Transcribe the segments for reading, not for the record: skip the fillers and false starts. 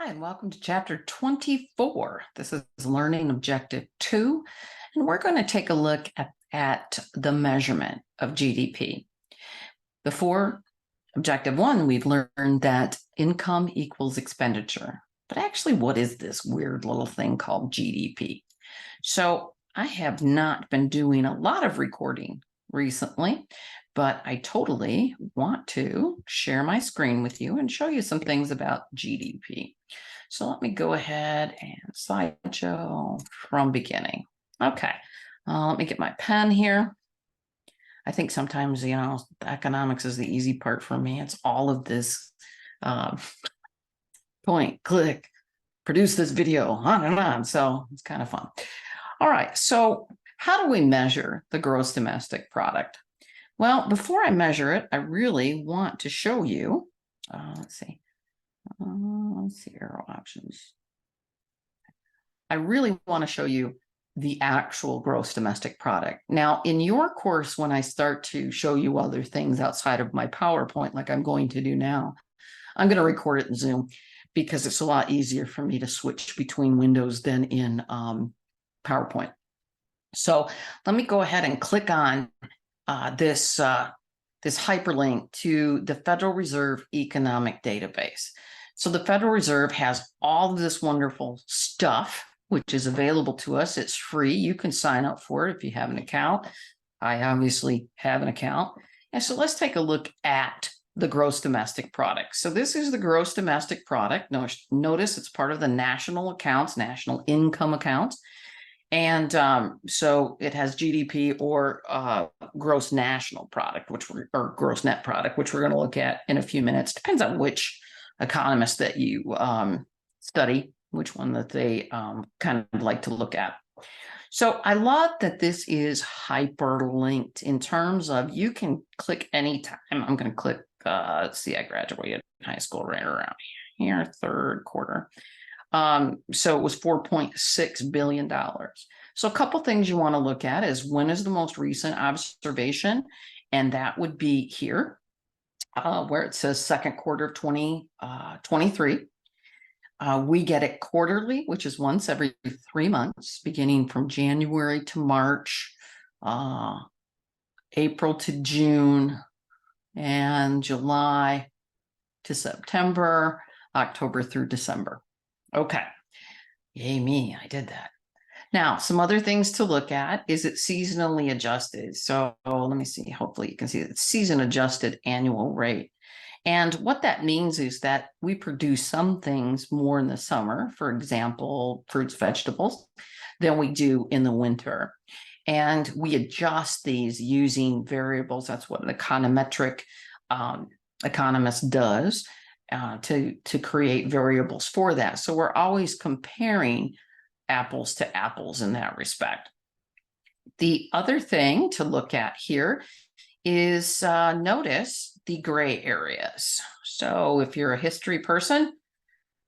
Hi, and welcome to chapter 24. This is Learning Objective 2, and we're going to take a look at the measurement of GDP. Before Objective 1, we've learned that income equals expenditure. But actually, what is this weird little thing called GDP? So I have not been doing a lot of recording recently, but I totally want to share my screen with you and show you some things about GDP. So let me go ahead and slideshow from beginning. Okay, let me get my pen here. I think sometimes, economics is the easy part for me. It's all of this point, click, produce this video, on and on. So it's kind of fun. All right, so how do we measure the gross domestic product? Well, before I measure it, I really want to show you, let's see arrow options. I really want to show you the actual gross domestic product. Now, in your course, when I start to show you other things outside of my PowerPoint, like I'm going to do now, I'm going to record it in Zoom because it's a lot easier for me to switch between windows than in PowerPoint. So let me go ahead and click on this hyperlink to the Federal Reserve Economic Database. So the Federal Reserve has all of this wonderful stuff, which is available to us. It's free. You can sign up for it if you have an account. I obviously have an account. And so let's take a look at the gross domestic product. So this is the gross domestic product. Notice it's part of the national accounts, national income accounts. And so it has GDP or gross national product, or gross net product, which we're going to look at in a few minutes. Depends on which economist that you study, which one that they kind of like to look at. So I love that this is hyperlinked in terms of you can click anytime. I'm going to click, let's see, I graduated high school right around here, third quarter. So it was $4.6 billion. So a couple things you want to look at is when is the most recent observation, and that would be here, where it says second quarter of 2023. We get it quarterly, which is once every 3 months, beginning from January to March, April to June, and July to September, October through December. Okay, yay me, I did that. Now, some other things to look at is it seasonally adjusted. So let me see, hopefully you can see it's season adjusted annual rate. And what that means is that we produce some things more in the summer, for example, fruits, vegetables, than we do in the winter. And we adjust these using variables. That's what an econometric economist does. To create variables for that. So we're always comparing apples to apples in that respect. The other thing to look at here is notice the gray areas. So if you're a history person,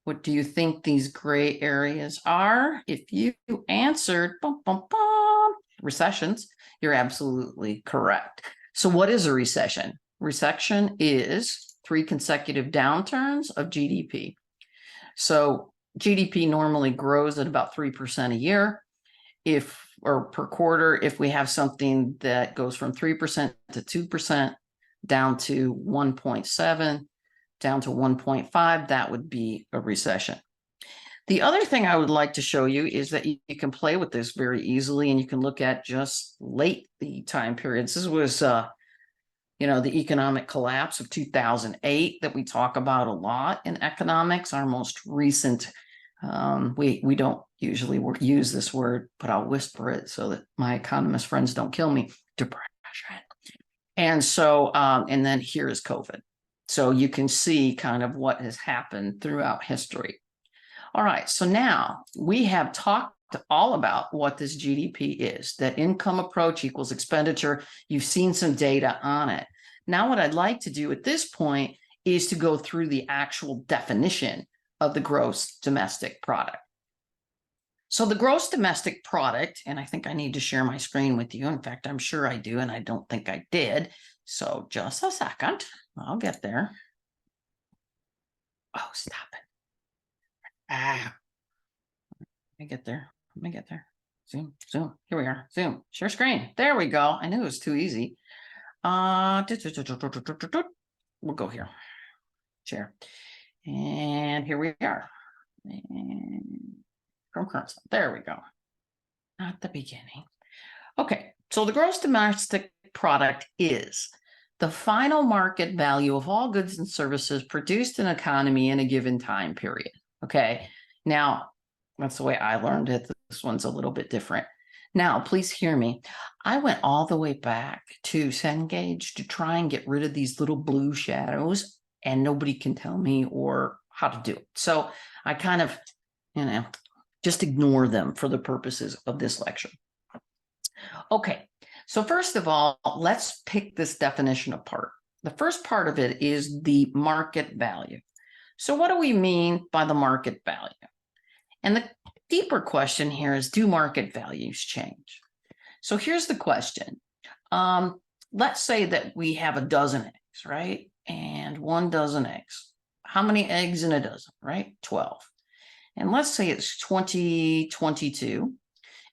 what do you think these gray areas are? If you answered recessions, you're absolutely correct. So what is a recession? Recession is 3 consecutive downturns of GDP. So GDP normally grows at about 3% a year, or per quarter. If we have something that goes from 3% to 2%, down to 1.7, down to 1.5, that would be a recession. The other thing I would like to show you is that you can play with this very easily, and you can look at just the time periods. This was the economic collapse of 2008 that we talk about a lot in economics. Our most recent, we don't usually use this word, but I'll whisper it so that my economist friends don't kill me, depression. And so, and then here is COVID. So you can see kind of what has happened throughout history. All right, so now we have talked all about what this GDP is, that income approach equals expenditure. You've seen some data on it. Now, what I'd like to do at this point is to go through the actual definition of the gross domestic product. So the gross domestic product, and I think I need to share my screen with you. In fact, I'm sure I do, and I don't think I did. So just a second, I'll get there. Oh, stop it. Ah, let me get there. Let me get there. Zoom, zoom. Here we are. Zoom. Share screen. There we go. I knew it was too easy. We'll go here. Share. And here we are. And from current. There we go. At the beginning. Okay, so the gross domestic product is the final market value of all goods and services produced in an economy in a given time period. Okay, now that's the way I learned it. This one's a little bit different. Now, please hear me. I went all the way back to Cengage to try and get rid of these little blue shadows, and nobody can tell me or how to do it. So I kind of, just ignore them for the purposes of this lecture. Okay, so first of all, let's pick this definition apart. The first part of it is the market value. So what do we mean by the market value? And the deeper question here is, do market values change? So here's the question. Let's say that we have a dozen eggs, right? And 1 dozen eggs. How many eggs in a dozen, right? 12. And let's say it's 2022.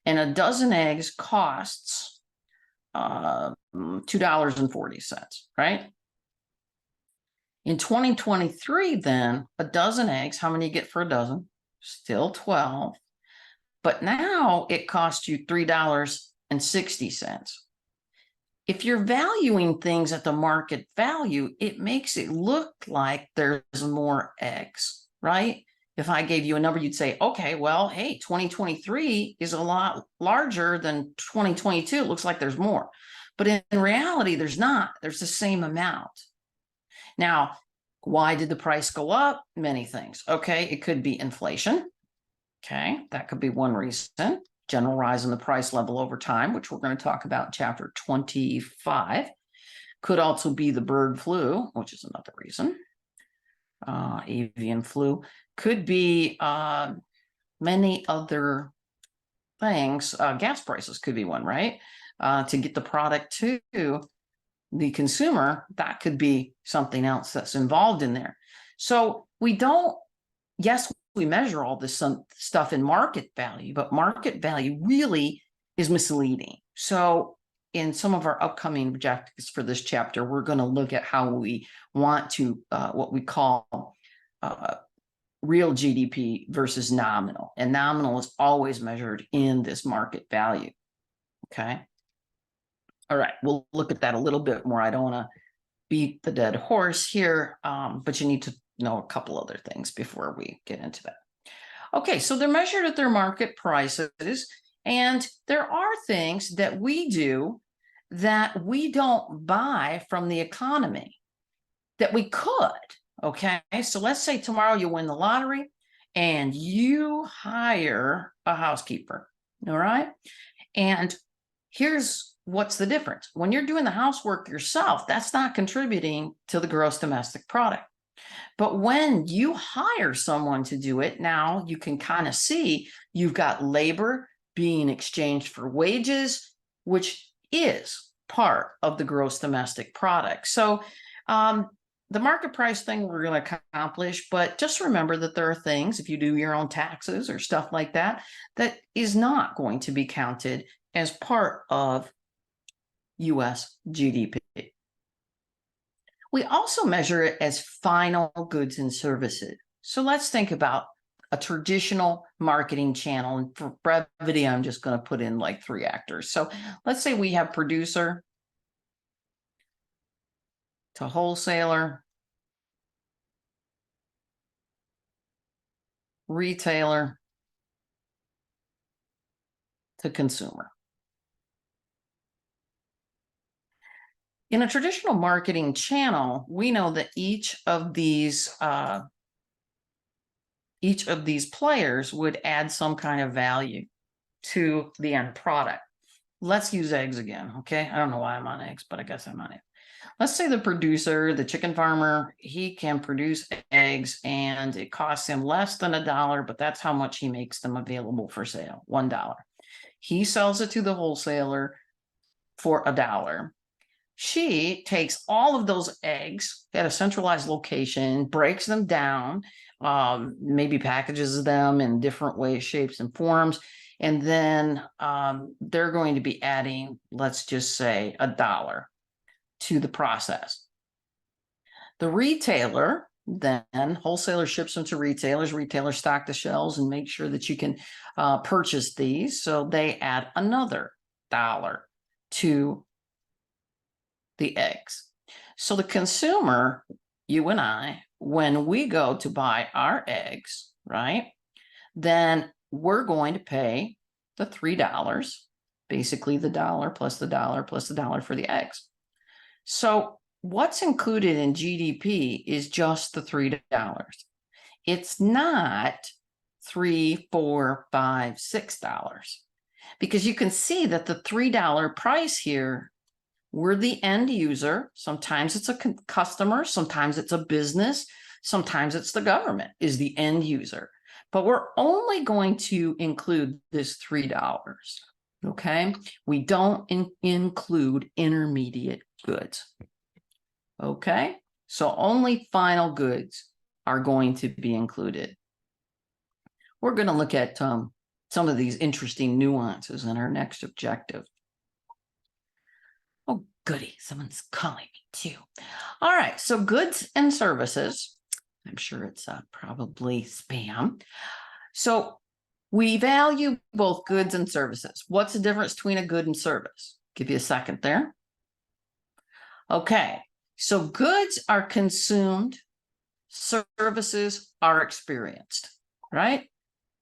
And a dozen eggs costs $2.40, right? In 2023, then, a dozen eggs, how many you get for a dozen? Still 12. But now it costs you $3.60. If you're valuing things at the market value, it makes it look like there's more eggs, right? If I gave you a number, you'd say, okay, well, hey, 2023 is a lot larger than 2022. It looks like there's more. But in reality, there's not. There's the same amount. Now, why did the price go up? Many things. Okay, it could be inflation. Okay, that could be one reason. General rise in the price level over time, which we're going to talk about in chapter 25. Could also be the bird flu, which is another reason. Avian flu. Could be many other things. Gas prices could be one, right? To get the product to the consumer, that could be something else that's involved in there. So we don't, yes, we measure all this stuff in market value, but market value really is misleading. So in some of our upcoming objectives for this chapter, we're going to look at how we want to, what we call real GDP versus nominal. And nominal is always measured in this market value. Okay. All right. We'll look at that a little bit more. I don't want to beat the dead horse here, but you need to know a couple other things before we get into that. Okay. So they're measured at their market prices. And there are things that we do that we don't buy from the economy that we could. Okay, so let's say tomorrow you win the lottery and you hire a housekeeper. All right. And here's what's the difference. When you're doing the housework yourself, that's not contributing to the gross domestic product. But when you hire someone to do it, now you can kind of see you've got labor being exchanged for wages, which is part of the gross domestic product. So, the market price thing we're going to accomplish, but just remember that there are things, if you do your own taxes or stuff like that, that is not going to be counted as part of US GDP. We also measure it as final goods and services. So let's think about a traditional marketing channel. And for brevity, I'm just going to put in like 3 actors. So let's say we have producer to wholesaler, retailer to consumer. In a traditional marketing channel, we know that each of these players would add some kind of value to the end product. Let's use eggs again, okay? I don't know why I'm on eggs, but I guess I'm on it. Let's say the producer, the chicken farmer, he can produce eggs and it costs him less than $1, but that's how much he makes them available for sale, $1. He sells it to the wholesaler for $1. She takes all of those eggs at a centralized location, breaks them down, maybe packages them in different ways, shapes, and forms. And then they're going to be adding, let's just say, $1 to the process. The retailer, then wholesaler ships them to retailers. Retailers stock the shelves and make sure that you can purchase these. So they add another $1 to the eggs. So the consumer, you and I, when we go to buy our eggs, right, then we're going to pay the $3, basically the $1 plus the $1 plus the $1 for the eggs. So what's included in GDP is just the $3. It's not $3, $4, $5, $6, because you can see that the $3 price here, we're the end user. Sometimes it's a customer, sometimes it's a business, sometimes it's the government is the end user. But we're only going to include this $3. Okay, we don't include intermediate goods. Okay, so only final goods are going to be included. We're going to look at some of these interesting nuances in our next objective. Oh, goody, someone's calling me too. All right, so goods and services. I'm sure it's probably spam. So we value both goods and services. What's the difference between a good and service? Give you a second there. Okay, so goods are consumed, services are experienced, right?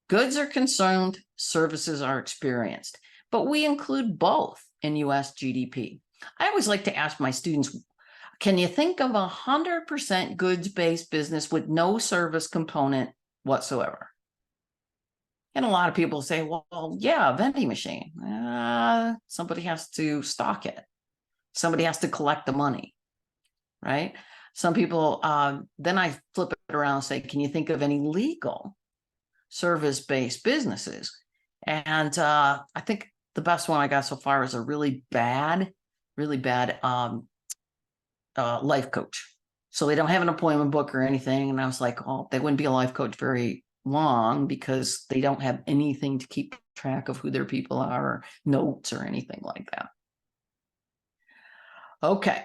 Goods are consumed, services are experienced, but we include both in US GDP. I always like to ask my students, can you think of 100% goods-based business with no service component whatsoever? And a lot of people say, well, yeah, a vending machine. Somebody has to stock it. Somebody has to collect the money, right? Some people, then I flip it around and say, can you think of any legal service-based businesses? And I think the best one I got so far is a really bad life coach. So they don't have an appointment book or anything. And I was like, oh, they wouldn't be a life coach very long because they don't have anything to keep track of who their people are, or notes or anything like that. Okay.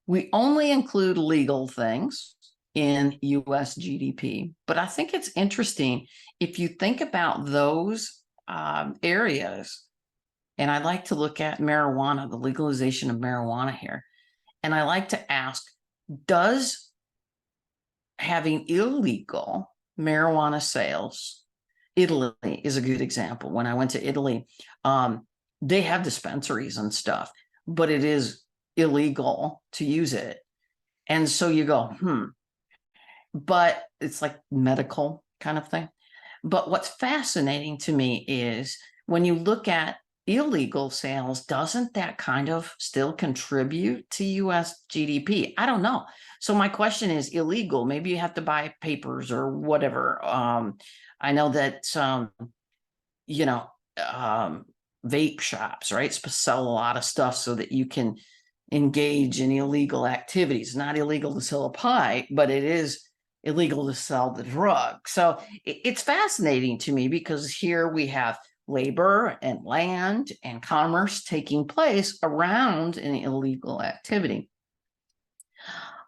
We only include legal things in US GDP, but I think it's interesting if you think about those areas. And I like to look at marijuana, the legalization of marijuana here. And I like to ask, does having illegal marijuana sales, Italy is a good example. When I went to Italy, they have dispensaries and stuff, but it is illegal to use it. And so you go, but it's like medical kind of thing. But what's fascinating to me is when you look at illegal sales, doesn't that kind of still contribute to US GDP? I don't know. So my question is illegal. Maybe you have to buy papers or whatever. I know that vape shops, right, sell a lot of stuff so that you can engage in illegal activities. It's not illegal to sell a pie, but it is illegal to sell the drug. So it's fascinating to me because here we have labor and land and commerce taking place around an illegal activity.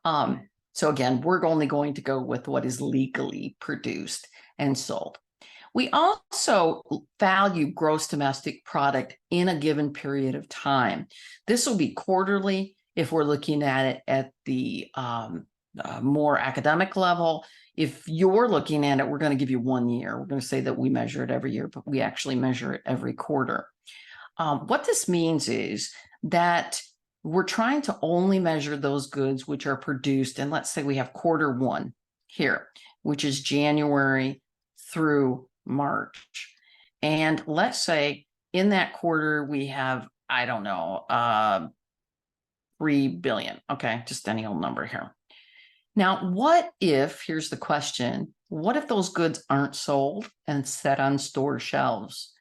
So again, we're only going to go with what is legally produced and sold. We also value gross domestic product in a given period of time. This will be quarterly if we're looking at it at the more academic level. If you're looking at it, we're going to give you 1 year. We're going to say that we measure it every year, but we actually measure it every quarter. What this means is that we're trying to only measure those goods which are produced. And let's say we have Q1 here, which is January through March. And let's say in that quarter, we have, I don't know, 3 billion. Okay, just any old number here. Now, what if, here's the question, what if those goods aren't sold and set on store shelves?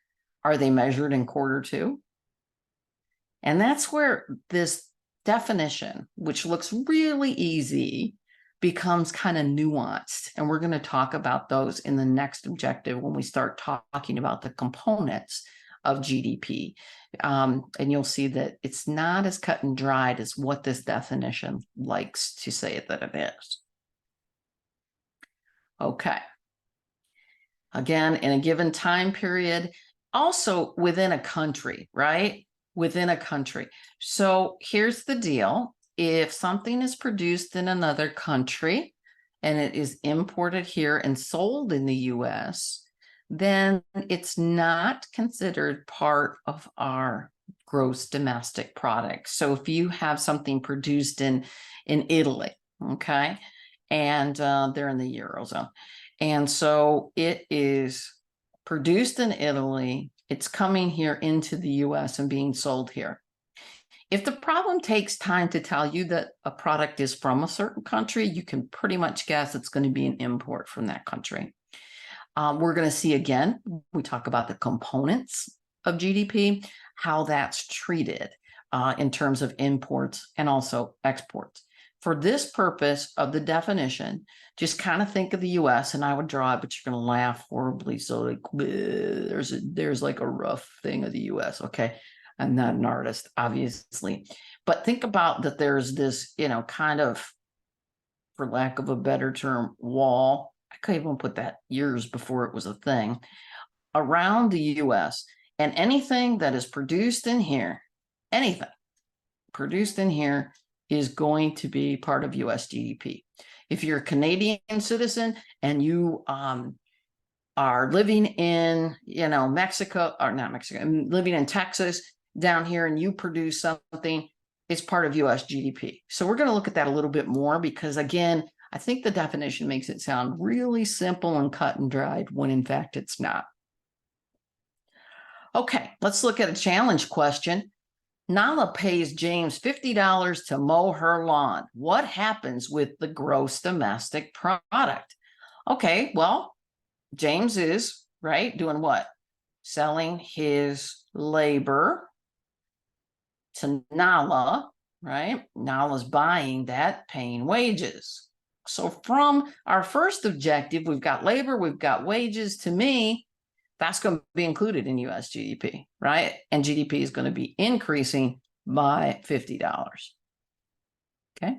Are they measured in Q2? And that's where this definition, which looks really easy, becomes kind of nuanced. And we're going to talk about those in the next objective when we start talking about the components of GDP. And you'll see that it's not as cut and dried as what this definition likes to say that it is. Okay. Again, in a given time period, also within a country, right? Within a country. So here's the deal. If something is produced in another country and it is imported here and sold in the US, then it's not considered part of our gross domestic product. So if you have something produced in Italy, okay, and they're in the Eurozone, and so it is produced in Italy, it's coming here into the US and being sold here. If the problem takes time to tell you that a product is from a certain country, you can pretty much guess it's going to be an import from that country. We're going to see again, we talk about the components of GDP, how that's treated in terms of imports and also exports. For this purpose of the definition, just kind of think of the US, and I would draw it, but you're going to laugh horribly. So like, there's like a rough thing of the US. Okay. I'm not an artist, obviously, but think about that. There's this, kind of, for lack of a better term, wall. I could even put that years before it was a thing around the US, and anything that is produced in here, anything produced in here is going to be part of US GDP. If you're a Canadian citizen and you are living in, Mexico, or not Mexico, living in Texas down here, and you produce something, it's part of US GDP. So we're going to look at that a little bit more because, again, I think the definition makes it sound really simple and cut and dried when in fact it's not. Okay, let's look at a challenge question. Nala pays James $50 to mow her lawn. What happens with the gross domestic product? Okay, well, James is, right, doing what? Selling his labor to Nala, right? Nala's buying that, paying wages. So from our first objective, we've got labor, we've got wages. To me, that's going to be included in US GDP, right? And GDP is going to be increasing by $50. Okay.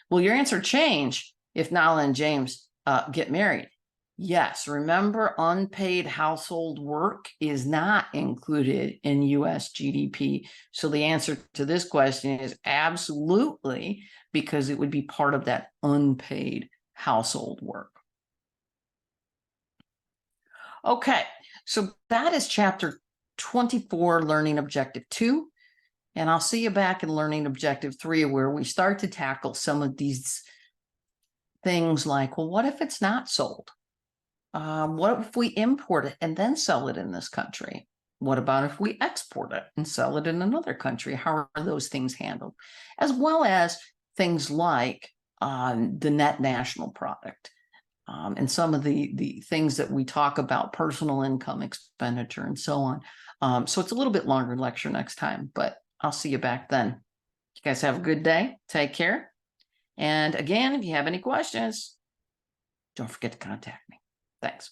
Will your answer change if Nala and James get married? Yes. Remember, unpaid household work is not included in US GDP. So the answer to this question is absolutely, because it would be part of that unpaid household work. Okay, so that is chapter 24, learning objective 2. And I'll see you back in learning objective 3, where we start to tackle some of these things like, well, what if it's not sold? What if we import it and then sell it in this country? What about if we export it and sell it in another country? How are those things handled? As well as things like the net national product. And some of the things that we talk about, personal income, expenditure, and so on. So it's a little bit longer lecture next time, but I'll see you back then. You guys have a good day. Take care. And again, if you have any questions, don't forget to contact me. Thanks.